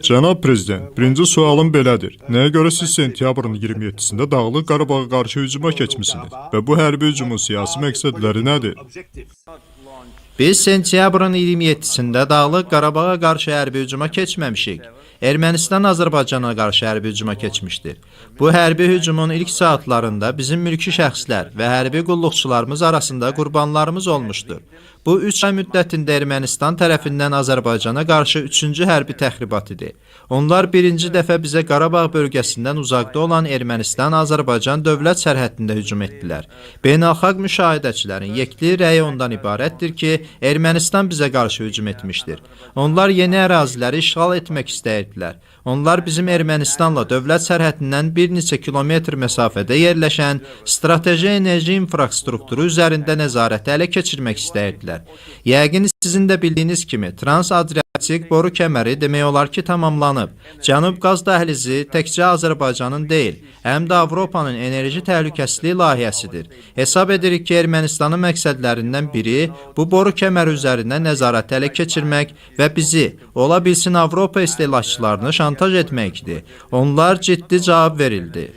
Cənab Prezident, birinci sualım belədir. Nəyə görə siz sentyabrın 27-sində Dağlıq Qarabağa qarşı hücuma keçmisiniz və bu hərbi hücumun siyasi məqsədləri nədir? Biz sentyabrın 27-sində Dağlıq Qarabağa qarşı hərbi hücuma keçməmişik. Ermənistan Azərbaycana qarşı hərbi hücuma keçmişdir. Bu hərbi hücumun ilk saatlarında bizim mülki şəxslər və hərbi qulluqçularımız arasında qurbanlarımız olmuşdur. Bu 3 ay müddətində Ermənistan tərəfindən Azərbaycana qarşı 3-cü hərbi təxribat idi. Onlar birinci dəfə bizə Qarabağ bölgəsindən uzaqda olan Ermənistan-Azərbaycan dövlət sərhəddində hücum etdilər. Beynəlxalq müşahidəçilərin yekli rəyi ondan ibarətdir ki, Ermənistan bizə qarşı hücum etmişdir. Onlar yeni əraziləri işğal etmək istəyirdilər. Onlar bizim Ermənistanla dövlət sərhəddindən bir neçə kilometr məsafədə yerləşən strateji enerji infrastrukturu üzərində nəzarəti ələ keçirmək istəyirdilər. Yəqin sizin də bildiyiniz kimi Trans-Adriatik boru kəməri demək olar ki tamamlanıb. Cənub qaz dəhlizi təkcə Azərbaycanın deyil, həm də Avropanın enerji təhlükəsizliyi layihəsidir. Hesab edirik ki, Ermənistanın məqsədlərindən biri bu boru kəməri üzərində nəzarəti ələ keçirmək və bizi, ola bilsin Avropa istehlakçılarını şantaj etməkdir. Onlar ciddi cavab verildi.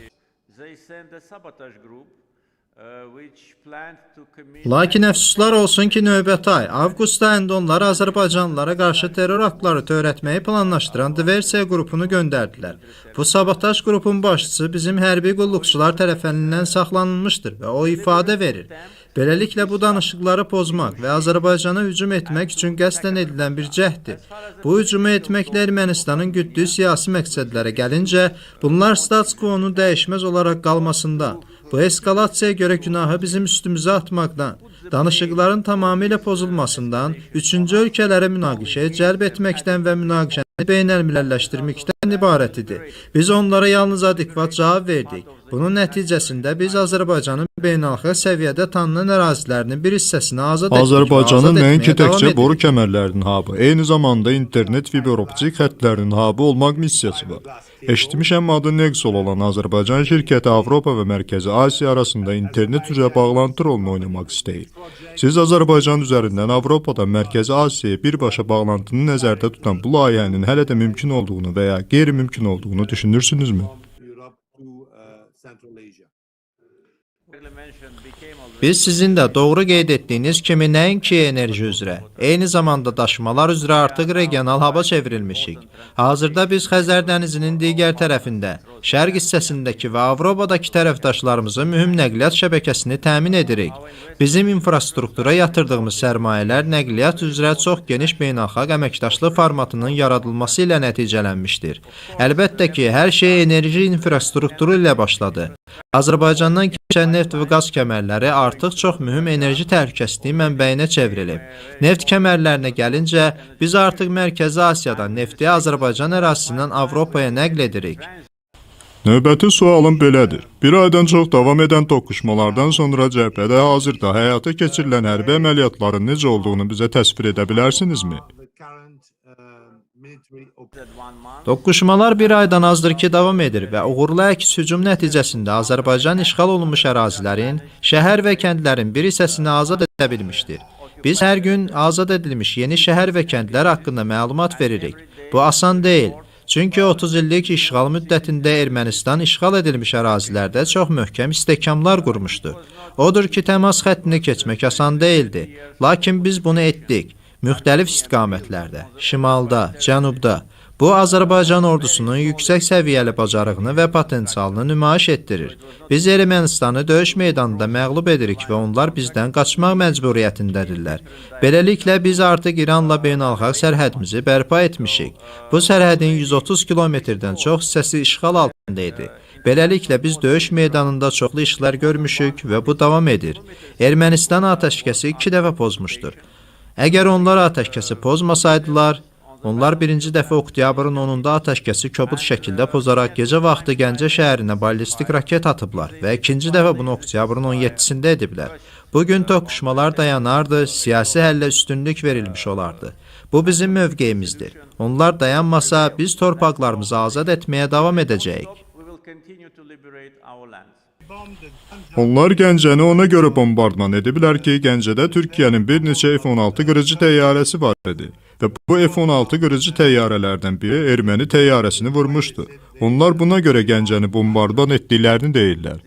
Lakin əfsuslar olsun ki, növbəti ay, avqust ayında onlar Azərbaycanlılara qarşı terror aktları törətməyi planlaşdıran Diversiya qrupunu göndərdilər. Bu sabotaj qrupun başçısı bizim hərbi qulluqçular tərəfindən saxlanılmışdır və o ifadə verir. Beləliklə, bu danışıqları pozmaq və Azərbaycana hücum etmək üçün qəsdən edilən bir cəhddir. Bu hücumu etməklə Ermənistanın güddüyü siyasi məqsədlərə gəlincə, bunlar status quo-nun dəyişməz olaraq qalmasından, bu eskalasiyaya görə günahı bizim üstümüzə atmaqdan, danışıqların tamamilə pozulmasından, üçüncü ölkələri münaqişəyə cəlb etməkdən və münaqişəni beynəlmiləlləşdirməkdən ibarət idi. Biz onlara yalnız adekvat cavab verdik. Bunun nəticəsində biz Azərbaycanın beynəlxalq səviyyədə tanınan ərazilərinin bir hissəsini azad etdik. Azərbaycanın nəinki təkcə boru kəmərlərinin hub'ı, eyni zamanda internet fiber optik xətlərinin hub'ı olmaq missiyası var. Eşitmişəm adı Nexol olan Azərbaycan şirkəti Avropa və Mərkəzi Asiya arasında internet üzrə bağlantı rolunu oynamaq istəyir. Siz Azərbaycan üzərindən Avropada Mərkəzi Asiyaya birbaşa bağlantını nəzərdə tutan bu layihənin hələ də mümkün olduğunu və ya qeyri-mümkün olduğunu düşünürsünüzmü? Biz sizin də doğru qeyd etdiyiniz kimi nəinki enerji üzrə, eyni zamanda daşımalar üzrə artıq regional haba çevrilmişik. Hazırda biz Xəzər dənizinin digər tərəfində, şərq hissəsindəki və Avropadakı tərəfdaşlarımızın mühüm nəqliyyat şəbəkəsini təmin edirik. Bizim infrastruktura yatırdığımız sərmayələr nəqliyyat üzrə çox geniş beynəlxalq əməkdaşlıq formatının yaradılması ilə nəticələnmişdir. Əlbəttə ki, hər şey enerji infrastrukturu ilə başladı. Azərbaycandan keçən neft və qaz kəmərləri artıq çox mühüm enerji təhlükəsizliyi mənbəyinə çevrilib. Neft kəmərlərinə gəlincə, biz artıq Mərkəzi Asiyadan nefti Azərbaycan ərazisindən Avropaya nəql edirik. Növbəti sualım belədir. Bir aydan çox davam edən toqquşmalardan sonra cəbhədə hazırda həyata keçirilən hərbi əməliyyatların necə olduğunu bizə təsvir edə bilərsinizmi? Toqquşmalar bir aydan azdır ki davam edir və uğurlu əks hücum nəticəsində Azərbaycan işğal olunmuş ərazilərin, şəhər və kəndlərin bir hissəsini azad edə bilmişdir. Biz hər gün azad edilmiş yeni şəhər və kəndlər haqqında məlumat veririk. Bu asan deyil. Çünki 30 illik işğal müddətində Ermənistan işğal edilmiş ərazilərdə çox möhkəm istehkamlar qurmuşdu. Odur ki, təmas xəttini keçmək asan deyildi. Lakin biz bunu etdik. Müxtəlif istiqamətlərdə, şimalda, cənubda. Bu, Azərbaycan ordusunun yüksək səviyyəli bacarığını və potensialını nümayiş etdirir. Biz Ermənistanı döyüş meydanında məğlub edirik və onlar bizdən qaçmaq məcburiyyətindədirlər. Beləliklə, biz artıq İranla beynəlxalq sərhədimizi bərpa etmişik. Bu sərhədin 130 kilometrdən çox hissəsi işğal altında idi. Beləliklə, biz döyüş meydanında çoxlu işlər görmüşük və bu davam edir. Ermənistan atəşkəsi 2 dəfə pozmuşdur. Əgər onlar atəşkəsi pozmasaydılar, onlar birinci dəfə oktyabrın 10-da atəşkəsi kobud şəkildə pozaraq gecə vaxtı Gəncə şəhərinə ballistik raket atıblar və ikinci dəfə bunu oktyabrın 17-sində ediblər. Bugün toqquşmalar dayanardı, siyasi həllə üstünlük verilmiş olardı. Bu bizim mövqeyimizdir. Onlar dayanmasa, biz torpaqlarımızı azad etməyə davam edəcəyik. Onlar Gəncəni ona görə bombardman ediblər ki, Gəncədə Türkiyənin bir neçə F-16 qırıcı təyyarəsi var idi. və bu F-16 qırıcı təyyarələrdən biri erməni təyyarəsini vurmuşdu. Onlar buna görə Gəncəni bombardıman etdiklərini deyirlər.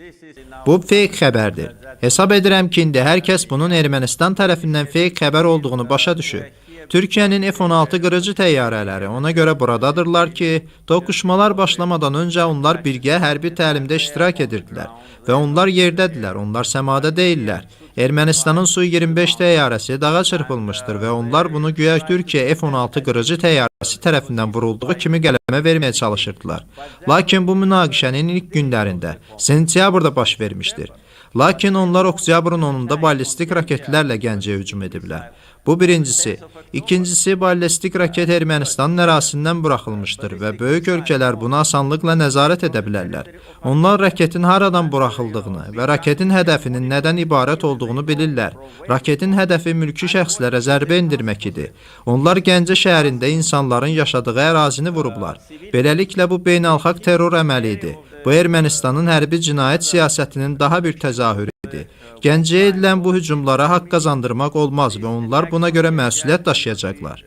Bu fake xəbərdir. Hesab edirəm ki, indi hər kəs bunun Ermənistan tərəfindən fake xəbər olduğunu başa düşür. Türkiyənin F-16 qırıcı təyyarələri ona görə buradadırlar ki, toqquşmalar başlamadan öncə onlar birgə hərbi təlimdə iştirak edirdilər və onlar yerdədirlər, onlar səmada deyillər. Ermənistanın Su-25 təyyarəsi dağa çırpılmışdır və onlar bunu güya Türkiyə F-16 qırıcı təyyarəsi tərəfindən vurulduğu kimi qələmə verməyə çalışırdılar. Lakin bu münaqişənin ilk günlərində, sentyabrda baş vermişdir. Lakin onlar oktyabrın 10-da ballistik raketlərlə Gəncəyə hücum ediblər. Bu birincisi. İkincisi, ballistik raket Ermənistanın ərazisindən buraxılmışdır və böyük ölkələr buna asanlıqla nəzarət edə bilərlər. Onlar raketin haradan buraxıldığını və raketin hədəfinin nədən ibarət olduğunu bilirlər. Raketin hədəfi mülki şəxslərə zərbə endirmək idi. Onlar Gəncə şəhərində insanların yaşadığı ərazini vurublar. Beləliklə bu beynəlxalq terror əməli idi. Bu Ermənistanın hərbi cinayət siyasətinin daha bir təzahürüdür. Gəncəyə edilən bu hücumlara haqq qazandırmaq olmaz və onlar buna görə məsuliyyət daşıyacaqlar.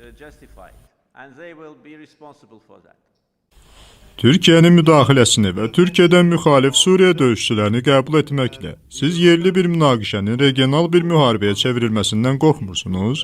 Türkiyənin müdaxiləsini və Türkiyədən müxalif Suriya döyüşçülərini qəbul etməklə siz yerli bir münaqişənin regional bir müharibəyə çevrilməsindən qorxmursunuz?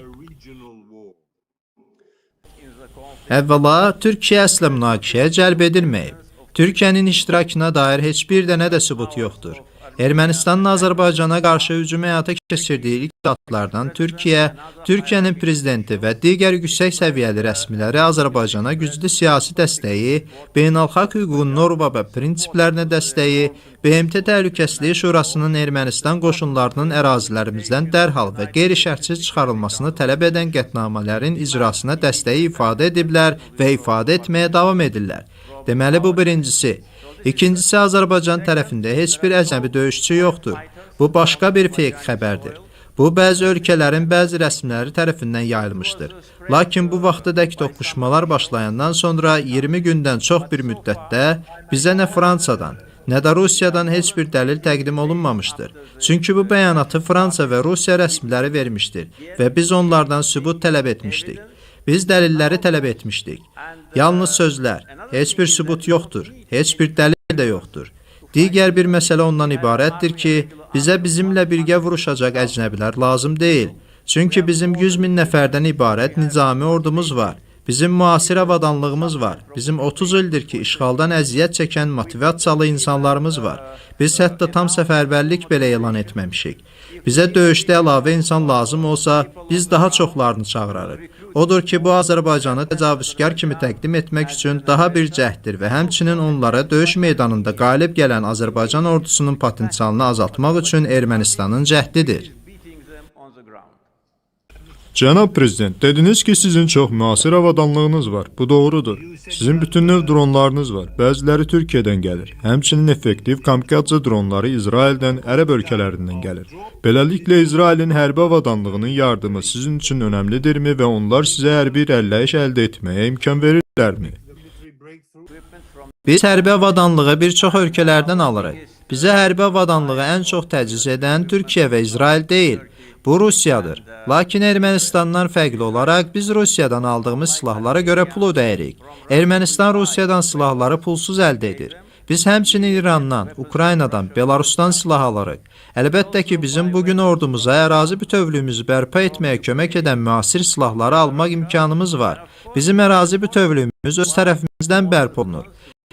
Əvvəla, Türkiyə əslə münaqişəyə cəlb edilməyib. Türkiyənin iştirakına dair heç bir dənə də sübut yoxdur. Ermənistanın Azərbaycana qarşı hücum həyata keçirdiyi ilk saatlardan Türkiyənin prezidenti və digər yüksək səviyyəli rəsmiləri Azərbaycana güclü siyasi dəstəyi, beynəlxalq hüququn norma və prinsiplərinə dəstəyi, BMT Təhlükəsizlik Şurasının Ermənistan qoşunlarının ərazilərimizdən dərhal və qeyri-şərtsiz çıxarılmasını tələb edən qətnamələrin icrasına dəstəyi ifadə ediblər və ifadə etməyə davam edirlər. Deməli, bu birincisi. İkincisi, Azərbaycan tərəfində heç bir əcnəbi döyüşçü yoxdur. Bu başqa bir fake xəbərdir. Bu, bəzi ölkələrin bəzi rəsmiləri tərəfindən yayılmışdır. Lakin bu vaxtadək toqquşmalar başlayandan sonra 20 gündən çox bir müddətdə bizə nə Fransadan, nə də Rusiyadan heç bir dəlil təqdim olunmamışdır. Çünki bu bəyanatı Fransa və Rusiya rəsmiləri vermişdir və biz onlardan sübut tələb etmişdik. Biz dəlilləri tələb etmişdik. Yalnız sözlər, heç bir sübut yoxdur, heç bir dəlil də yoxdur. Digər bir məsələ ondan ibarətdir ki, bizə bizimlə birgə vuruşacaq əcnəbilər lazım deyil. Çünki bizim 100 min nəfərdən ibarət nizami ordumuz var. Bizim müasir avadanlığımız var. Bizim 30 ildir ki, işğaldan əziyyət çəkən motivasiyalı insanlarımız var. Biz hətta tam səfərbərlik belə elan etməmişik. Bizə döyüşdə əlavə insan lazım olsa, biz daha çoxlarını çağırarıq. Odur ki, bu Azərbaycanı təcavüzkar kimi təqdim etmək üçün daha bir cəhddir və həmçinin onlara döyüş meydanında qalib gələn Azərbaycan ordusunun potensialını azaltmaq üçün Ermənistanın cəhdidir. Cənab Prezident, dediniz ki, sizin çox müasir avadanlığınız var. Bu doğrudur. Sizin bütün növ dronlarınız var. Bəziləri Türkiyədən gəlir. Həmçinin effektiv kamikadze dronları İsraildən, ərəb ölkələrindən gəlir. Beləliklə, İsrailin hərbi avadanlığının yardımı sizin üçün önəmlidirmi və onlar sizə hərbi irəliləyiş əldə etməyə imkan verirlərmi? Biz hərbi avadanlığı bir çox ölkələrdən alırıq. Bizə hərbi avadanlığı ən çox təchiz edən Türkiyə və İsrail deyil. Bu Rusiyadır. Lakin Ermənistandan fərqli olaraq biz Rusiyadan aldığımız silahlara görə pul ödəyirik. Ermənistan Rusiyadan silahları pulsuz əldə edir. Biz həmçinin İrandan, Ukraynadan, Belarusdan silah alırıq. Əlbəttə ki, bizim bugün ordumuza ərazi bütövlüyümüzü bərpa etməyə kömək edən müasir silahları almaq imkanımız var. Bizim ərazi bütövlüyümüz öz tərəfimizdən bərpa olunur.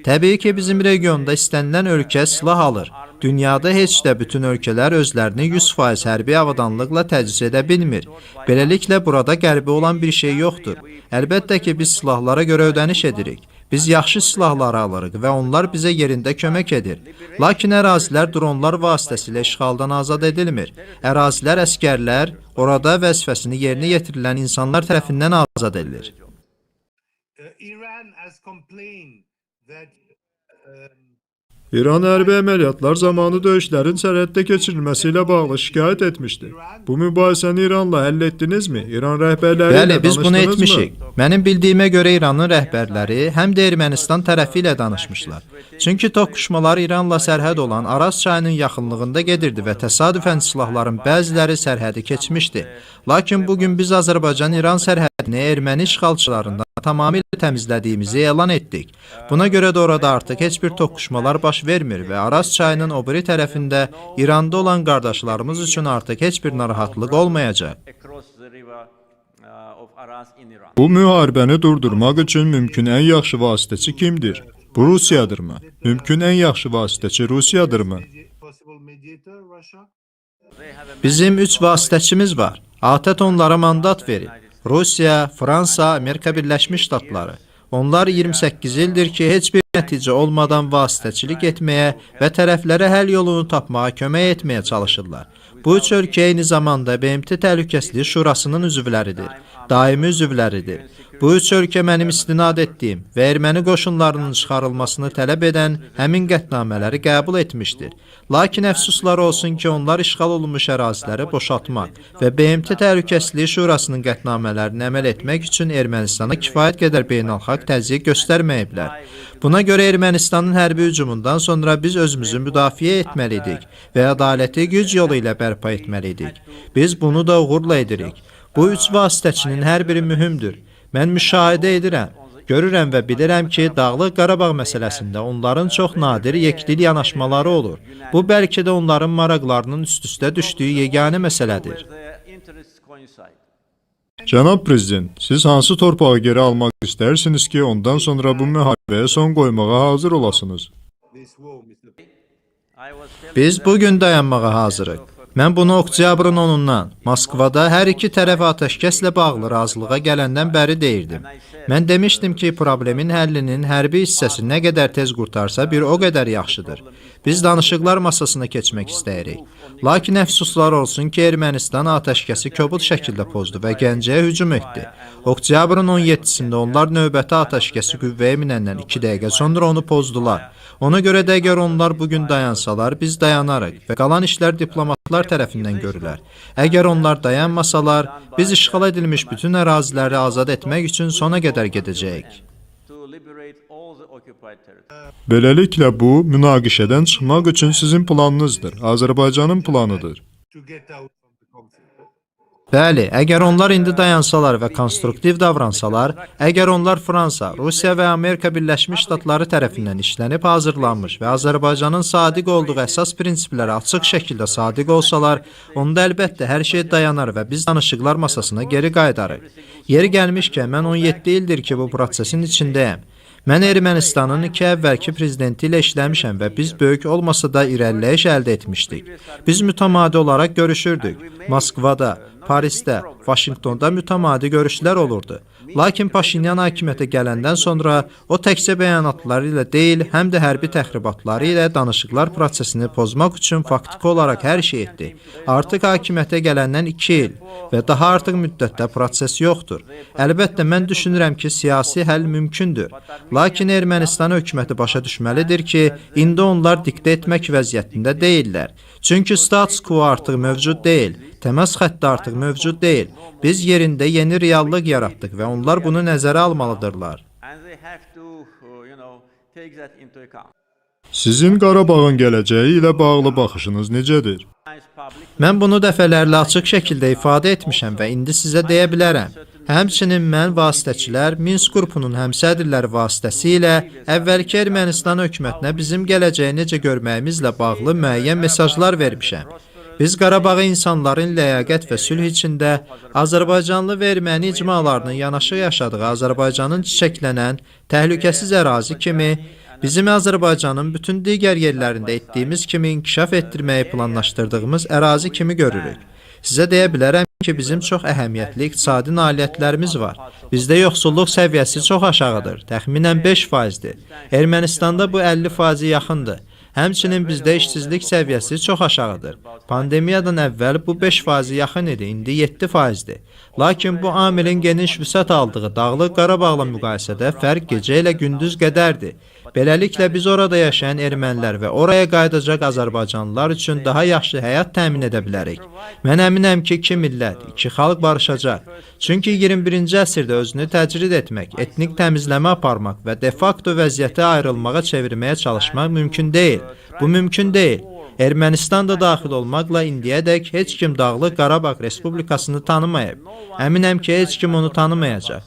Təbii ki, bizim regionda istənilən ölkə silah alır. Dünyada heç də bütün ölkələr özlərini 100% hərbi avadanlıqla təchiz edə bilmir. Beləliklə, burada qəribə olan bir şey yoxdur. Əlbəttə ki, biz silahlara görə ödəniş edirik. Biz yaxşı silahları alırıq və onlar bizə yerində kömək edir. Lakin ərazilər dronlar vasitəsilə işğaldan azad edilmir. Ərazilər əskərlər, orada vəzifəsini yerinə yetirilən insanlar tərəfindən azad edilir. İran hərbi əməliyyatlar zamanı döyüşlərin sərhəddə keçirilməsi ilə bağlı şikayət etmişdi. Bu mübahisəni İranla həll etdinizmi? İran rəhbərləri ilə Bəli, biz bunu danışdınızmı? etmişik. Mənim bildiyimə görə İranın rəhbərləri həm də Ermənistan tərəfi ilə danışmışlar. Çünki toqquşmalar İranla sərhəd olan Araz çayının yaxınlığında gedirdi və təsadüfən silahların bəziləri sərhədi keçmişdi. Lakin bugün biz Azərbaycan-İran sərhədi sərhədini erməni işğalçılarından tamamilə təmizlədiyimizi elan etdik. Buna görə də orada artıq heç bir toqquşmalar baş vermir və Araz çayının o biri tərəfində İranda olan qardaşlarımız üçün artıq heç bir narahatlıq olmayacaq. Bu müharibəni durdurmaq üçün mümkün ən yaxşı vasitəçi kimdir? Bu Rusiyadırmı? Mümkün ən yaxşı vasitəçi Rusiyadırmı? Bizim 3 vasitəçimiz var. ATƏT onlara mandat verir. Rusiya, Fransa, Amerika Birləşmiş Ştatları. Onlar 28 ildir ki, heç bir nəticə olmadan vasitəçilik etməyə və tərəflərə həll yolunu tapmağa kömək etməyə çalışırlar. Bu üç ölkə eyni zamanda BMT Təhlükəsizlik Şurasının üzvləridir, daimi üzvləridir. Bu üç ölkə mənim istinad etdiyim və erməni qoşunlarının çıxarılmasını tələb edən həmin qətnamələri qəbul etmişdir. Lakin əfsuslar olsun ki, onlar işğal olunmuş əraziləri boşaltmaq və BMT Təhlükəsizlik Şurasının qətnamələrini əməl etmək üçün Ermənistana kifayət qədər beynəlxalq təzyiq göstərməyiblər. Buna görə Ermənistanın hərbi hücumundan sonra biz özümüzü müdafiə etməliydik və ədaləti güc yolu ilə bərpa etməliydik. Biz bunu da uğurla edirik. Bu üç vasitəçinin hər biri mühümdür. Mən müşahidə edirəm, görürəm və bilirəm ki, Dağlıq Qarabağ məsələsində onların çox nadir yekdil yanaşmaları olur. Bu bəlkə də onların maraqlarının üst-üstə düşdüyü yeganə məsələdir. Cənab Prezident, siz hansı torpağı geri almaq istərsiniz ki, ondan sonra bu müharibəyə son qoymağa hazır olasınız? Biz bugün dayanmağa hazırıq. Mən bunu oktyabrın 10-undan Moskvada hər iki tərəf atəşkəslə bağlı razılığa gələndən bəri deyirdim. Mən demişdim ki, problemin həllinin hərbi hissəsi nə qədər tez qurtarsa bir o qədər yaxşıdır. Biz danışıqlar masasına keçmək istəyirik. Lakin əfsuslar olsun ki, Ermənistan atəşkəsi kobud şəkildə pozdu və Gəncəyə hücum etdi. Oktyabrın 17-sində onlar növbəti atəşkəsi qüvvəyə minəndən 2 dəqiqə sonra onu pozdular. Ona görə də əgər onlar bugün dayansalar, biz dayanarıq və qalan işlər diplomatlar tərəfindən görülər. Əgər onlar dayanmasalar, biz işğal edilmiş bütün əraziləri azad etmək üçün sona qədər gedəcəyik. Beləliklə bu, münaqişədən çıxmaq üçün sizin planınızdır, Azərbaycanın planıdır. Bəli, əgər onlar indi dayansalar və konstruktiv davransalar, əgər onlar Fransa, Rusiya və Amerika Birləşmiş Ştatları tərəfindən işlənib hazırlanmış və Azərbaycanın sadiq olduğu əsas prinsiplərə açıq şəkildə sadiq olsalar, onda əlbəttə hər şey dayanar və biz danışıqlar masasına geri qayıdarıq. Yeri gəlmişkən, mən 17 ildir ki, bu prosesin içindəyəm. Mən Ermənistanın 2 əvvəlki prezidenti ilə işləmişəm və biz böyük olmasa da irəliləyiş əldə etmişdik. Biz mütəmadi olaraq görüşürdük. Moskvada, Parisdə, Vaşinqtonda mütəmadi görüşlər olurdu. Lakin Paşinyan hakimiyyətə gələndən sonra o təkcə bəyanatları ilə deyil, həm də hərbi təxribatları ilə danışıqlar prosesini pozmaq üçün faktiki olaraq hər şey etdi. Artıq hakimiyyətə gələndən 2 il və daha artıq müddətdə proses yoxdur. Əlbəttə, mən düşünürəm ki, siyasi həll mümkündür. Lakin Ermənistan hökuməti başa düşməlidir ki, indi onlar diktə etmək vəziyyətində deyillər. Çünki status quo artıq mövcud deyil, təmas xətti artıq mövcud deyil. Biz yerində yeni reallıq yaratdıq və onlar bunu nəzərə almalıdırlar. Sizin Qarabağın gələcəyi ilə bağlı baxışınız necədir? Mən bunu dəfələrlə açıq şəkildə ifadə etmişəm və indi sizə deyə bilərəm. Həmçinin mən vasitəçilər Minsk qrupunun həmsədrləri vasitəsilə əvvəlki Ermənistan hökumətinə bizim gələcəyi necə görməyimizlə bağlı müəyyən mesajlar vermişəm. Biz Qarabağı insanların ləyaqət və sülh içində Azərbaycanlı və erməni icmalarının yanaşı yaşadığı Azərbaycanın çiçəklənən, təhlükəsiz ərazi kimi, bizim Azərbaycanın bütün digər yerlərində etdiyimiz kimi inkişaf etdirməyi planlaşdırdığımız ərazi kimi görürük. Sizə deyə bilərəm ki, bizim çox əhəmiyyətli iqtisadi nailiyyətlərimiz var. Bizdə yoxsulluq səviyyəsi çox aşağıdır, təxminən 5%-dir. Ermənistanda bu 50%-ə yaxındır. Həmçinin bizdə işsizlik səviyyəsi çox aşağıdır. Pandemiyadan əvvəl bu 5%-ə yaxın idi, indi 7%-dir. Lakin bu amilin geniş vüsət aldığı Dağlıq Qarabağla müqayisədə fərq gecə ilə gündüz qədərdir. Beləliklə biz orada yaşayan ermənilər və oraya qayıdacaq Azərbaycanlılar üçün daha yaxşı həyat təmin edə bilərik. Mən əminəm ki, iki millət, iki xalq barışacaq. Çünki 21-ci əsrdə özünü təcrid etmək, etnik təmizləmə aparmaq və de facto vəziyyəti ayrılmağa çevirməyə çalışmaq mümkün deyil. Bu mümkün deyil. Ermənistan da daxil olmaqla indiyədək heç kim Dağlıq Qarabağ Respublikasını tanımayıb. Əminəm ki, heç kim onu tanımayacaq.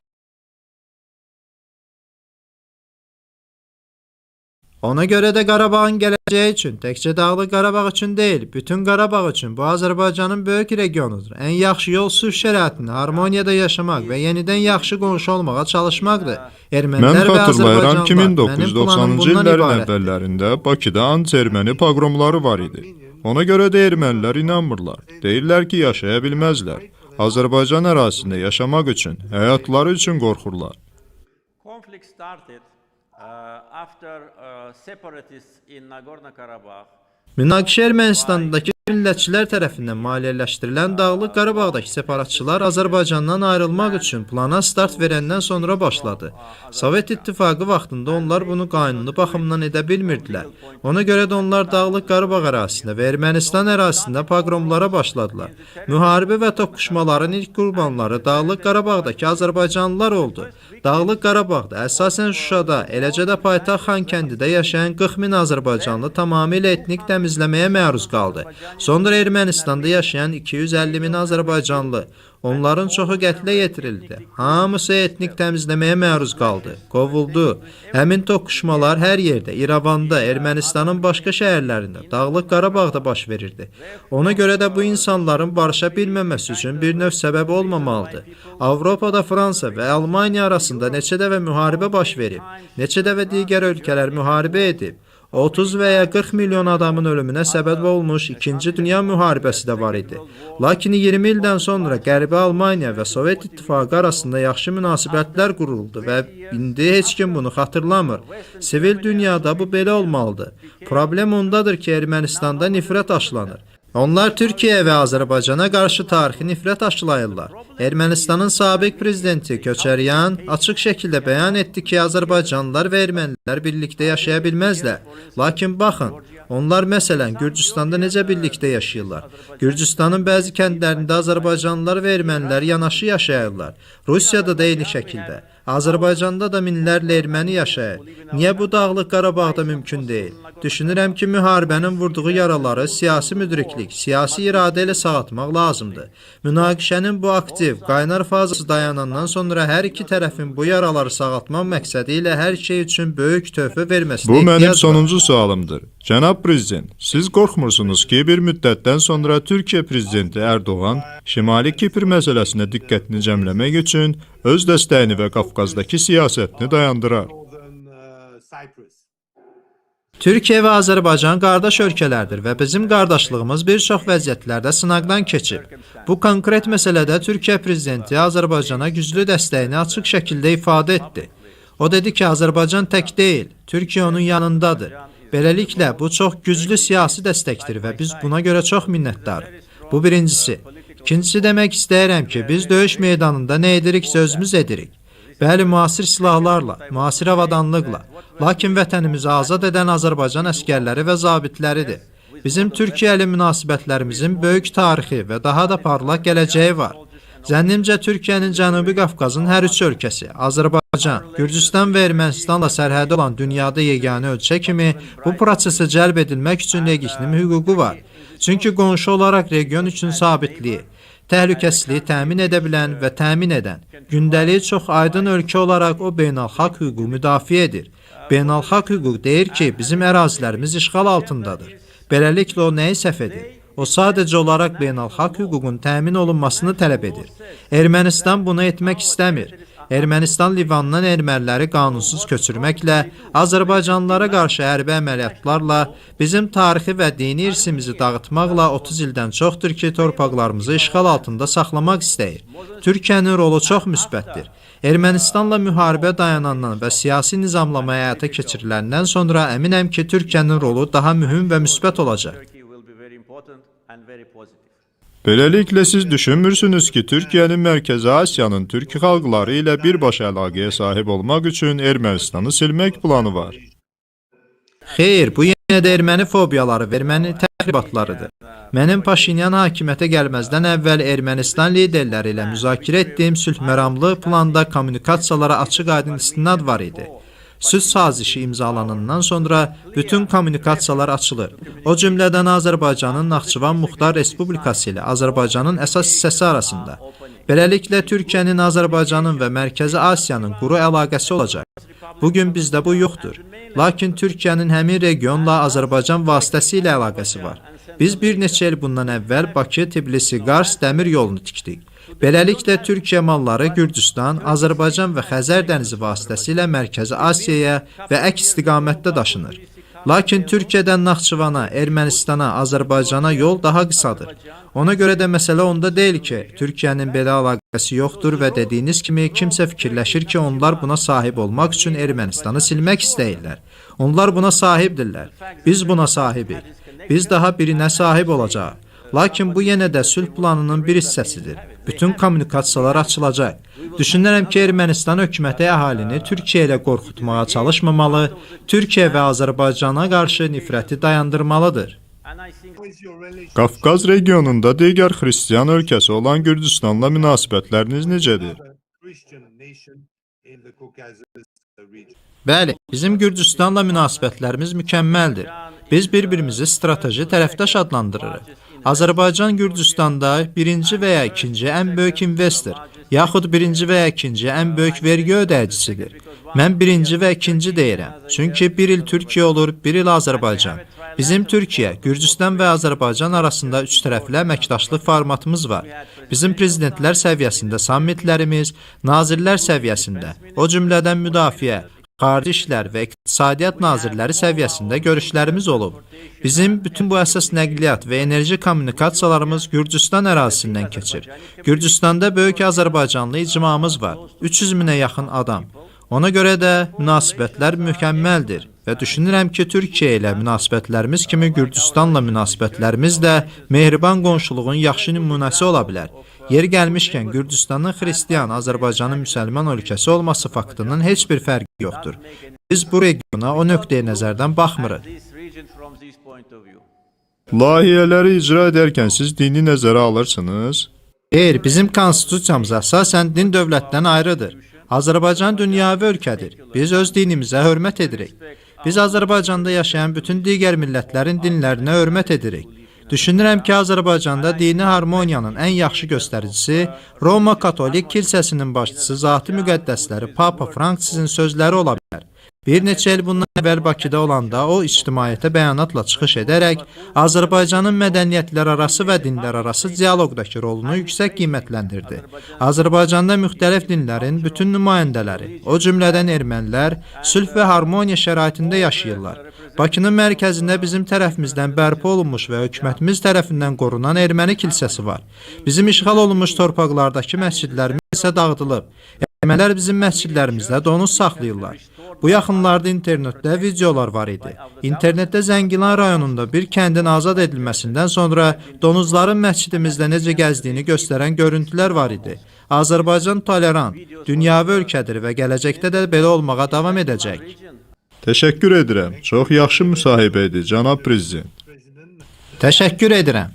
Ona görə də Qarabağın gələcəyi üçün, təkcə Dağlıq Qarabağ üçün deyil, bütün Qarabağ üçün bu Azərbaycanın böyük regionudur. Ən yaxşı yol sülh şəraitində, harmoniyada yaşamaq və yenidən yaxşı qonşu olmağa çalışmaqdır. Mən xatırlayıram 1990-cı illərin əvvəllərində Bakıda anti-erməni pogromları var idi. Ona görə də ermənilər inanmırlar. Deyirlər ki, yaşaya bilməzlər. Azərbaycan ərazisində yaşamaq üçün, həyatları üçün qorxurlar. Münaqişə Ermənistandakı millətçilər tərəfindən maliyyələşdirilən Dağlıq Qarabağdakı separatçılar Azərbaycandan ayrılmaq üçün plana start verəndən sonra başladı. Sovet İttifaqı vaxtında onlar bunu qanuni baxımdan edə bilmirdilər. Ona görə də onlar Dağlıq Qarabağ ərazisində və Ermənistan ərazisində pogromlara başladılar. Müharibə və toqquşmaların ilk qurbanları Dağlıq Qarabağdakı Azərbaycanlılar oldu. Dağlıq Qarabağda, əsasən Şuşada, eləcə də paytaxt Xankəndidə yaşayan 40 min Azərbaycanlı tamamilə etnik təmizləməyə məruz qaldı. Sonra Ermənistanda yaşayan 250 min Azərbaycanlı, onların çoxu qətlə yetirildi. Hamısı etnik təmizləməyə məruz qaldı, qovuldu. Həmin toqquşmalar hər yerdə, İrəvanda, Ermənistanın başqa şəhərlərində, Dağlıq Qarabağda baş verirdi. Ona görə də bu insanların barışa bilməməsi üçün bir növ səbəb olmamalıdır. Avropada Fransa və Almaniya arasında neçə dəfə müharibə baş verib, neçə dəfə digər ölkələr müharibə edib. 30 və ya 40 milyon adamın ölümünə səbəb olmuş 2-ci Dünya müharibəsi də var idi. Lakin 20 ildən sonra Qərbi Almaniya və Sovet İttifaqı arasında yaxşı münasibətlər quruldu və indi heç kim bunu xatırlamır. Sivil dünyada bu belə olmalıdır. Problem ondadır ki, Ermənistanda nifrət aşılanır. Onlar Türkiyə və Azərbaycana qarşı tarixi nifrət aşılayırlar. Ermənistanın sabiq prezidenti Köçəryan açıq şəkildə bəyan etdi ki, Azərbaycanlılar və ermənilər birlikdə yaşaya bilməzlər. Lakin baxın, onlar məsələn Gürcüstanda necə birlikdə yaşayırlar? Gürcüstanın bəzi kəndlərində Azərbaycanlılar və ermənilər yanaşı yaşayırlar. Rusiyada da eyni şəkildə. Azərbaycanda da minlərlə erməni yaşayır. Niyə bu Dağlıq Qarabağda mümkün deyil? Düşünürəm ki, müharibənin vurduğu yaraları siyasi müdriklik, siyasi iradə ilə sağaltmaq lazımdır. Münaqişənin bu aktiv, qaynar fazası dayanandan sonra hər iki tərəfin bu yaraları sağaltmaq məqsədi ilə hər şey üçün böyük töhfə verməsinə Bu ehtiyac mənim var. sonuncu sualımdır. Cənab Prezident, siz qorxmursunuz ki, bir müddətdən sonra Türkiyə Prezidenti Erdoğan Şimali Kipr məsələsinə diqqətini cəmləmək üçün öz dəstəyini və Qafqazdakı siyasətini dayandırar. Türkiyə və Azərbaycan qardaş ölkələrdir və bizim qardaşlığımız bir çox vəziyyətlərdə sınaqdan keçib. Bu konkret məsələdə Türkiyə prezidenti Azərbaycana güclü dəstəyini açıq şəkildə ifadə etdi. O dedi ki, Azərbaycan tək deyil, Türkiyə onun yanındadır. Beləliklə, bu çox güclü siyasi dəstəkdir və biz buna görə çox minnətdarıq. Bu birincisi. İkincisi demək istəyirəm ki, biz döyüş meydanında nə ediriksə özümüz edirik. Bəli, müasir silahlarla, müasir avadanlıqla, lakin vətənimizi azad edən Azərbaycan əskərləri və zabitləridir. Bizim Türkiyə ilə münasibətlərimizin böyük tarixi və daha da parlaq gələcəyi var. Zənnimcə Türkiyənin Cənubi Qafqazın hər üç ölkəsi, Azərbaycan, Gürcüstan və Ermənistanla sərhədi olan dünyada yeganə ölkə kimi bu prosesə cəlb edilmək üçün legitim hüququ var. Çünki qonşu olaraq region üçün sabitliyi, təhlükəsizliyi təmin edə bilən və təmin edən, gündəliyi çox aydın ölkə olaraq o beynəlxalq hüququ müdafiə edir. Beynəlxalq hüquq deyir ki, bizim ərazilərimiz işğal altındadır. Beləliklə o nəyi səhv edir? O sadəcə olaraq beynəlxalq hüququn təmin olunmasını tələb edir. Ermənistan bunu etmək istəmir. Ermənistan Livandan erməniləri qanunsuz köçürməklə, Azərbaycanlılara qarşı hərbi əməliyyatlarla, bizim tarixi və dini irsimizi dağıtmaqla 30 ildən çoxdur ki, torpaqlarımızı işğal altında saxlamaq istəyir. Türkiyənin rolu çox müsbətdir. Ermənistanla müharibə dayanandan və siyasi nizamlama həyata keçiriləndən sonra əminəm ki, Türkiyənin rolu daha mühüm və müsbət olacaq. Beləliklə siz düşünmürsünüz ki, Türkiyənin Mərkəzi Asiyanın türk xalqları ilə birbaşa əlaqəyə sahib olmaq üçün Ermənistanı silmək planı var. Xeyr, bu yenə də erməni fobiyaları və erməni təxribatlarıdır. Mənim Paşinyan hakimiyyətə gəlməzdən əvvəl Ermənistan liderləri ilə müzakirə etdiyim sülhməramlı planda kommunikasiyalara açıq aydın istinad var idi. sülh sazişi imzalanandan sonra bütün kommunikasiyalar açılır. O cümlədən Azərbaycanın Naxçıvan Muxtar Respublikası ilə Azərbaycanın əsas hissəsi arasında. Beləliklə, Türkiyənin Azərbaycanın və Mərkəzi Asiyanın quru əlaqəsi olacaq. Bugün bizdə bu yoxdur. Lakin Türkiyənin həmin regionla Azərbaycan vasitəsilə əlaqəsi var. Biz bir neçə il bundan əvvəl Bakı, Tbilisi, Qars dəmir yolunu tikdik. Beləliklə, Türkiyə malları Gürcüstan, Azərbaycan və Xəzər dənizi vasitəsilə Mərkəzi Asiyaya və əks istiqamətdə daşınır. Lakin Türkiyədən Naxçıvana, Ermənistana, Azərbaycana yol daha qısadır. Ona görə də məsələ onda deyil ki, Türkiyənin belə əlaqəsi yoxdur və dediyiniz kimi kimsə fikirləşir ki, onlar buna sahib olmaq üçün Ermənistanı silmək istəyirlər. Onlar buna sahibdirlər. Biz buna sahibik. Biz daha birinə sahib olacaq. Lakin bu yenə də sülh planının bir hissəsidir. Bütün kommunikasiyalar açılacaq. Düşünürəm ki, Ermənistan hökuməti əhalini Türkiyə ilə qorxutmağa çalışmamalı, Türkiyə və Azərbaycana qarşı nifrəti dayandırmalıdır. Qafqaz regionunda digər xristian ölkəsi olan Gürcüstanla münasibətləriniz necədir? Bəli, bizim Gürcüstanla münasibətlərimiz mükəmməldir. Biz bir-birimizi strateji tərəfdaş adlandırırıq. Azərbaycan Gürcüstanda birinci və ya ikinci ən böyük investor, yaxud birinci və ya ikinci ən böyük vergi ödəyicisidir. Mən birinci və ikinci deyirəm. Çünki bir il Türkiyə olur, bir il Azərbaycan. Bizim Türkiyə, Gürcüstan və Azərbaycan arasında üç tərəfli əməkdaşlıq formatımız var. Bizim prezidentlər səviyyəsində sammitlərimiz, nazirlər səviyyəsində, o cümlədən müdafiə, xarici işlər və iqtisadiyyat nazirləri səviyyəsində görüşlərimiz olub. Bizim bütün bu əsas nəqliyyat və enerji kommunikasiyalarımız Gürcüstan ərazisindən keçir. Gürcüstanda böyük Azərbaycanlı icmamız var, 300 minə yaxın adam. Ona görə də münasibətlər mükəmməldir və düşünürəm ki, Türkiyə ilə münasibətlərimiz kimi Gürcüstanla münasibətlərimiz də mehriban qonşuluğun yaxşı nümunəsi ola bilər. Yeri gəlmişkən, Gürcüstanın xristiyan, Azərbaycanın müsəlman ölkəsi olması faktının heç bir fərqi yoxdur. Biz bu regiona o nöqteyi nəzərdən baxmırıq. Layihələri icra edərkən siz dini nəzərə alırsınız? Deyir, bizim konstitusiyamız əsasən din dövlətdən ayrıdır. Azərbaycan dünyavi ölkədir. Biz öz dinimizə hörmət edirik. Biz Azərbaycanda yaşayan bütün digər millətlərin dinlərinə hörmət edirik. Düşünürəm ki, Azərbaycanda dini harmoniyanın ən yaxşı göstəricisi Roma Katolik Kilsəsinin başçısı Zati Müqəddəsləri Papa Franksizin sözləri ola bilər. Bir neçə il bundan əvvəl Bakıda olanda o ictimaiyyətə bəyanatla çıxış edərək Azərbaycanın mədəniyyətlər arası və dinlər arası dialoqdakı rolunu yüksək qiymətləndirdi. Azərbaycanda müxtəlif dinlərin bütün nümayəndələri, o cümlədən ermənilər, sülh və harmoniya şəraitində yaşayırlar. Bakının mərkəzində bizim tərəfimizdən bərpa olunmuş və hökumətimiz tərəfindən qorunan erməni kilsəsi var. Bizim işğal olunmuş torpaqlardakı məscidlərimiz isə dağıdılıb. Ermənilər bizim məscidlərimizdə donuz saxlayırlar. Bu yaxınlarda internetdə videolar var idi. İnternetdə Zəngilan rayonunda bir kəndin azad edilməsindən sonra donuzların məscidimizdə necə gəzdiyini göstərən görüntülər var idi. Azərbaycan tolerant, dünyavi ölkədir və gələcəkdə də belə olmağa davam edəcək. Təşəkkür edirəm. Çox yaxşı müsahibə idi, cənab prezident. Təşəkkür edirəm.